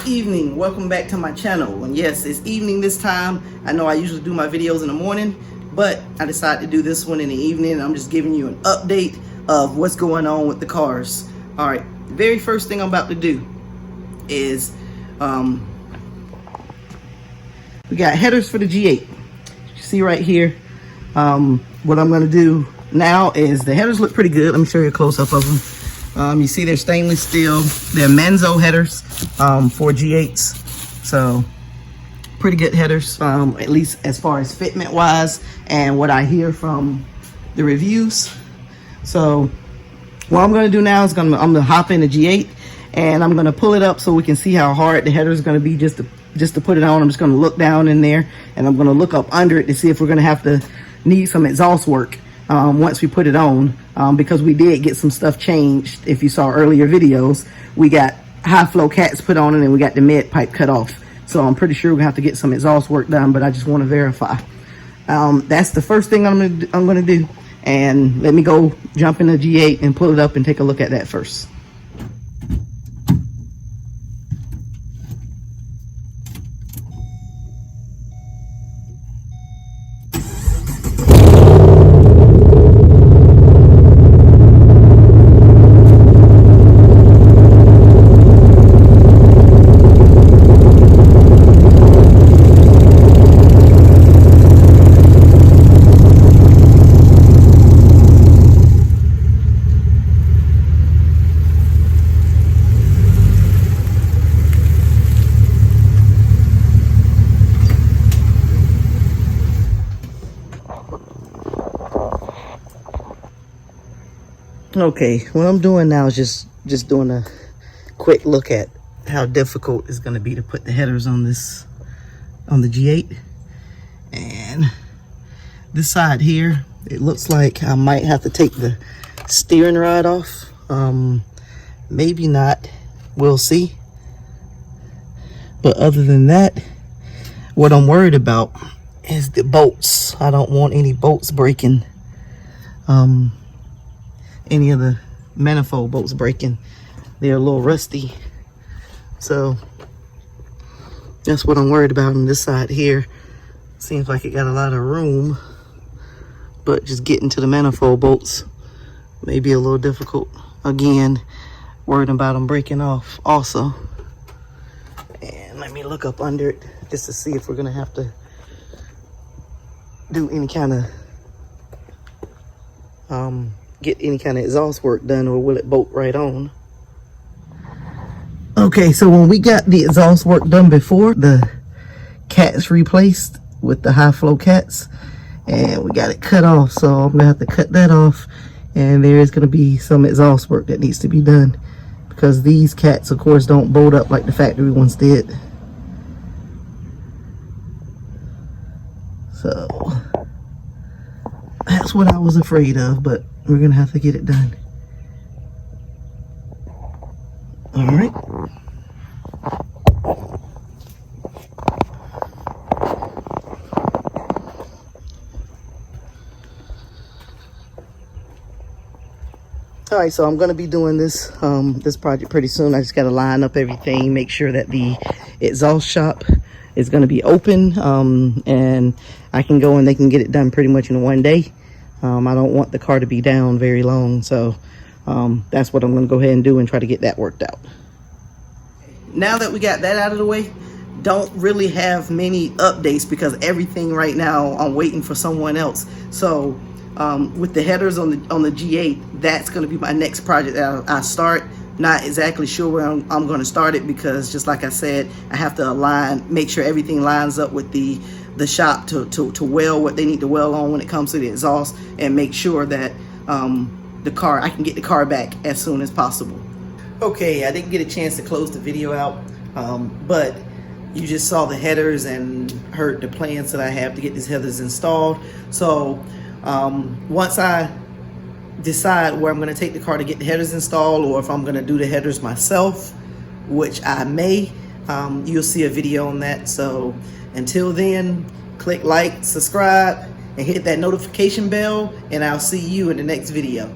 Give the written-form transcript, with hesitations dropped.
Good evening, welcome back to my channel. And yes, it's evening this time. I know I usually do my videos in the morning, but I decided to do this one in the evening. I'm just giving you an update of what's going on with the cars. All right, the very first thing I'm about to do is we got headers for the G8. You see right here. What I'm gonna do now is the headers look pretty good. Let me show you a close-up of them. You see they're stainless steel. They're Menzo headers for G8s. So pretty good headers, at least as far as fitment wise and what I hear from the reviews. So what I'm going to do now is I'm going to hop in the G8 and I'm going to pull it up so we can see how hard the header is going to be just to put it on. I'm just going to look down in there and I'm going to look up under it to see if we're going to have to need some exhaust work once we put it on, because we did get some stuff changed. If you saw earlier videos, we got high flow cats put on it and we got the mid pipe cut off. So I'm pretty sure we're gonna have to get some exhaust work done, but I just want to verify. That's the first thing I'm gonna do. And let me go jump in the G8 and pull it up and take a look at that first. Okay, what I'm doing now is just doing a quick look at how difficult it's going to be to put the headers on the G8. And this side here, it looks like I might have to take the steering rod off. Maybe not, we'll see. But other than that, what I'm worried about is the bolts. I don't want any bolts breaking. Any of the manifold bolts breaking. They're a little rusty, so that's what I'm worried about. On this side here, seems like it got a lot of room, but just getting to the manifold bolts may be a little difficult. Again, worried about them breaking off also. And let me look up under it just to see if we're gonna have to do any kind of get any kind of exhaust work done, or will it bolt right on? Okay, so when we got the exhaust work done before, the cats replaced with the high flow cats, and we got it cut off, so I'm gonna have to cut that off, and there is gonna be some exhaust work that needs to be done because these cats of course don't bolt up like the factory ones did. So that's what I was afraid of, but we're gonna have to get it done. All right. All right, so I'm gonna be doing this this project pretty soon. I just gotta line up everything, make sure that the exhaust shop is gonna be open, and I can go and they can get it done pretty much in one day. I don't want the car to be down very long, so that's what I'm going to go ahead and do and try to get that worked out. Now that we got that out of the way, don't really have many updates because everything right now I'm waiting for someone else. So with the headers on the G8, that's going to be my next project that I start. Not exactly sure where I'm going to start it because, just like I said, I have to make sure everything lines up with the shop to weld what they need to weld on when it comes to the exhaust, and make sure that I can get the car back as soon as possible. Okay, I didn't get a chance to close the video out, but you just saw the headers and heard the plans that I have to get these headers installed. So once I decide where I'm going to take the car to get the headers installed, or if I'm going to do the headers myself, which I may, you'll see a video on that. So until then, click like, subscribe, and hit that notification bell, and I'll see you in the next video.